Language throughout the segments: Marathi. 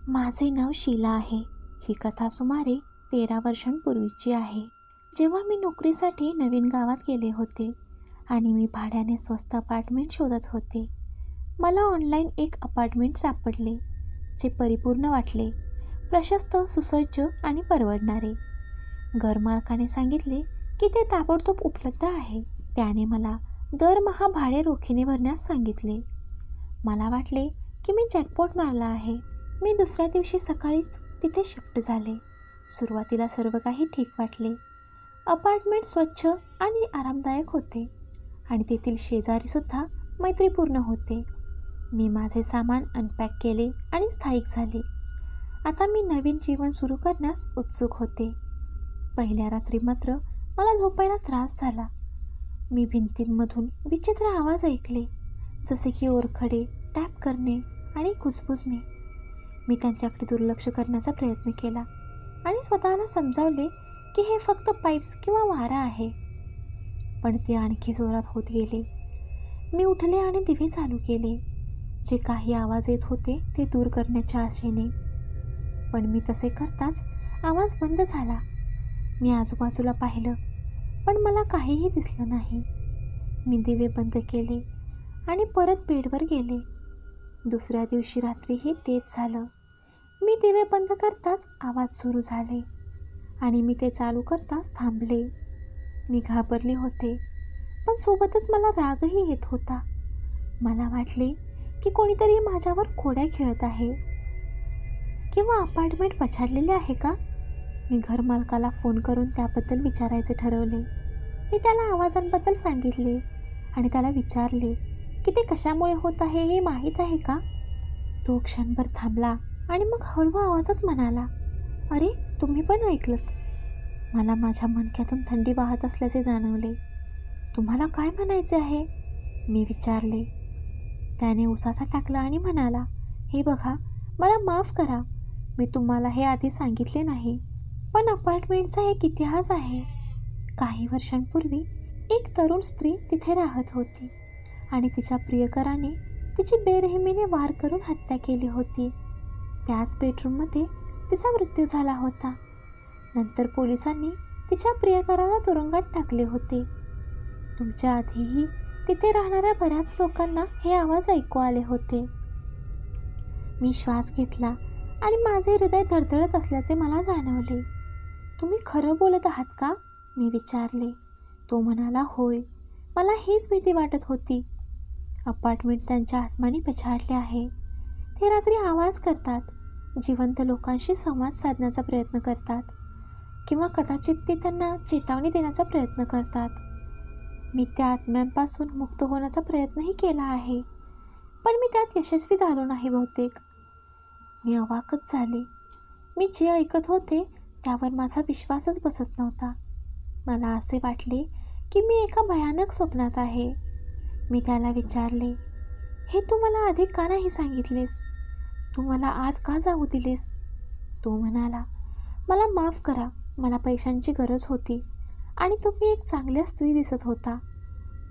माझे नाव शीला आहे. ही कथा सुमारे 13 वर्षांपूर्वीची आहे, जेव्हा मी नोकरीसाठी नवीन गावात गेले होते आणि मी भाड्याने स्वस्त अपार्टमेंट शोधत होते. मला ऑनलाईन एक अपार्टमेंट सापडले, जे परिपूर्ण वाटले, प्रशस्त, सुसज्ज आणि परवडणारे. घरमालकाने सांगितले की ते ताबडतोब उपलब्ध आहे. त्याने मला दरमहा भाडे रोखीने भरण्यास सांगितले. मला वाटले की मी जॅकपॉट मारला आहे. मी दुसऱ्या दिवशी सकाळीच तिथे शिफ्ट झाले. सुरुवातीला सर्व काही ठीक वाटले. अपार्टमेंट स्वच्छ आणि आरामदायक होते आणि तेथील शेजारीसुद्धा मैत्रीपूर्ण होते. मी माझे सामान अनपॅक केले आणि स्थायिक झाले. आता मी नवीन जीवन सुरू करण्यास उत्सुक होते. पहिल्या रात्री मात्र मला झोपायला त्रास झाला. मी भिंतींमधून विचित्र आवाज ऐकले, जसे की ओरखडे, टॅप करणे आणि कुजबुजणे. मी त्यांच्याकडे दुर्लक्ष करण्याचा प्रयत्न केला आणि स्वतःला समजावले की हे फक्त पाईप्स किंवा वारा आहे. पण ते आणखी जोरात होत गेले. मी उठले आणि दिवे चालू केले, जे काही आवाज येत होते ते दूर करण्याच्या आशेने. पण मी तसे करताच आवाज बंद झाला. मी आजूबाजूला पाहिलं, पण मला काहीही दिसलं नाही. मी दिवे बंद केले आणि परत बेडवर गेले. दुसऱ्या दिवशी रात्रीही तेच झालं. मी दिवे बंद करताच आवाज सुरू झाले आणि मी ते चालू करताच थांबले. मी घाबरले होते, पण सोबतच मला रागही येत होता. मला वाटले की कोणीतरी माझ्यावर खोड्या खेळत आहे. किंवा अपार्टमेंट पछाडलेले आहे का? मी घरमालकाला फोन करून त्याबद्दल विचारायचे ठरवले. मी त्याला आवाजांबद्दल सांगितले आणि त्याला विचारले की ते कशामुळे होत आहे हे माहीत आहे का? तो क्षणभर थांबला आणि मग हळू आवाजात म्हणाला, "अरे, तुम्ही पण ऐकलत." मला माझ्या मणक्यातून थंडी वाहत असल्याचे जाणवले. "तुम्हाला काय म्हणायचे आहे?" मी विचारले. त्याने उसासा टाकला आणि म्हणाला, "हे बघा, मला माफ करा. मी तुम्हाला हे आधी सांगितले नाही, पण अपार्टमेंटचा एक इतिहास आहे. काही वर्षांपूर्वी एक तरुण स्त्री तिथे राहत होती आणि तिच्या प्रियकराने तिची बेरहमीने वार करून हत्या केली होती. त्याच बेडरूममध्ये तिचा मृत्यू झाला होता. नंतर पोलिसांनी तिच्या प्रियकराला तुरुंगात टाकले होते. तुमच्या आधीही तिथे राहणाऱ्या बऱ्याच लोकांना हे आवाज ऐकू आले होते." मी श्वास घेतला आणि माझे हृदय धडधडत असल्याचे मला जाणवले. "तुम्ही खरं बोलत आहात का?" मी विचारले. तो म्हणाला, "होय, मला हीच भीती वाटत होती. अपार्टमेंट त्यांच्या आत्म्याने पछाडले आहे. ते रात्री आवाज करतात, जिवंत लोकांशी संवाद साधण्याचा प्रयत्न करतात, किंवा कदाचित ते त्यांना चेतावणी देण्याचा प्रयत्न करतात. मी त्या आत्म्यांपासून मुक्त होण्याचा प्रयत्नही केला आहे, पण मी त्यात यशस्वी झालो नाही बहुतेक." मी अवाकच झाले. मी जे ऐकत होते त्यावर माझा विश्वासच बसत नव्हता. मला असे वाटले की मी एका भयानक स्वप्नात आहे. मी त्याला विचारले, "हे तू मला आधी का नाही सांगितलेस? तू मला आत का जाऊ दिलेस?" तो म्हणाला, "मला माफ करा. मला पैशांची गरज होती आणि तुम्ही एक चांगल्या स्त्री दिसत होता.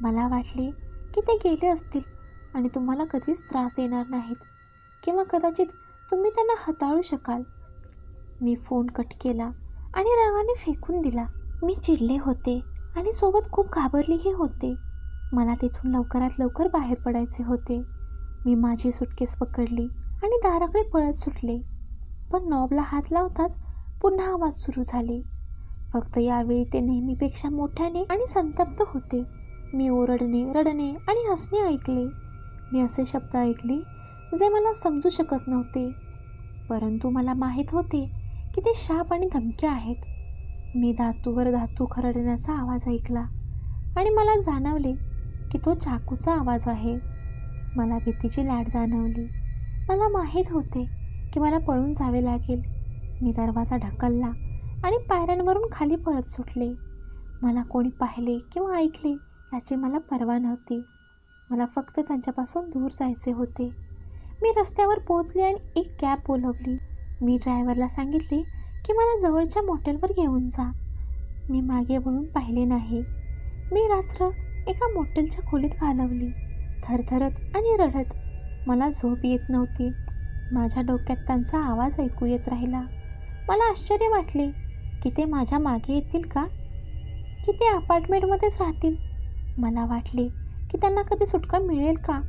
मला वाटले की ते गेले असतील आणि तुम्हाला कधीच त्रास देणार नाहीत, किंवा कदाचित तुम्ही त्यांना हाताळू शकाल." मी फोन कट केला आणि रागाने फेकून दिला. मी चिडले होते आणि सोबत खूप घाबरलीही होते. मला तिथून लवकरात लवकर बाहेर पडायचे होते. मी माझी सुटकेस पकडली आणि दाराकडे पळत सुटले. पण नॉबला हात लावताच पुन्हा आवाज सुरू झाले. फक्त यावेळी ते नेहमीपेक्षा मोठ्याने आणि संतप्त होते. मी ओरडणे, रडणे आणि हसणे ऐकले. मी असे शब्द ऐकले जे मला समजू शकत नव्हते, परंतु मला माहीत होते की ते शाप आणि धमक्या आहेत. मी धातूवर धातू खरडण्याचा आवाज ऐकला आणि मला जाणवले की तो चाकूचा आवाज आहे. मला भीतीची लाट जाणवली. मला माहीत होते की मला पळून जावे लागेल. मी दरवाजा ढकलला आणि पायऱ्यांवरून खाली पळत सुटले. मला कोणी पाहिले किंवा ऐकले याची मला पर्वा नव्हती. मला फक्त त्यांच्यापासून दूर जायचे होते. मी रस्त्यावर पोहोचले आणि एक कॅब बोलवली. मी ड्रायव्हरला सांगितले की मला जवळच्या मॉटेलवर घेऊन जा. मी मागे वळून पाहिले नाही. मी रात्र एका मॉटेलच्या खोलीत घालवली, थरथरत आणि रडत. मला झोप येत नव्हती. माझ्या डोक्यात त्यांचा आवाज ऐकू येत राहिला. मला आश्चर्य वाटले की ते माझ्या मागे येतील का, की ते अपार्टमेंटमध्येच राहतील. मला वाटले की त्यांना कधी सुटका मिळेल का,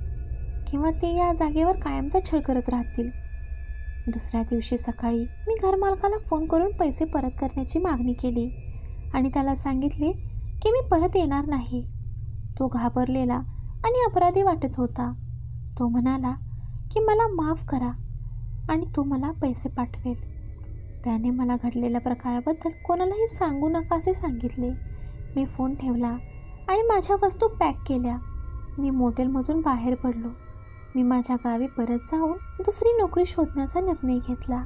किंवा ते या जागेवर कायमचा छळ करत राहतील. दुसऱ्या दिवशी सकाळी मी घरमालकाला फोन करून पैसे परत करण्याची मागणी केली आणि त्याला सांगितले की मी परत येणार नाही. तो घाबरलेला आणि अपराधी वाटत होता. तो म्हणाला की मला माफ करा आणि तो मला पैसे पाठवेल. त्याने मला घडलेल्या प्रकाराबद्दल कोणालाही सांगू नका असे सांगितले. मी फोन ठेवला आणि माझ्या वस्तू पॅक केल्या. मी मोटेलमधून बाहेर पडलो. मी माझ्या गावी परत जाऊन दुसरी नोकरी शोधण्याचा निर्णय घेतला.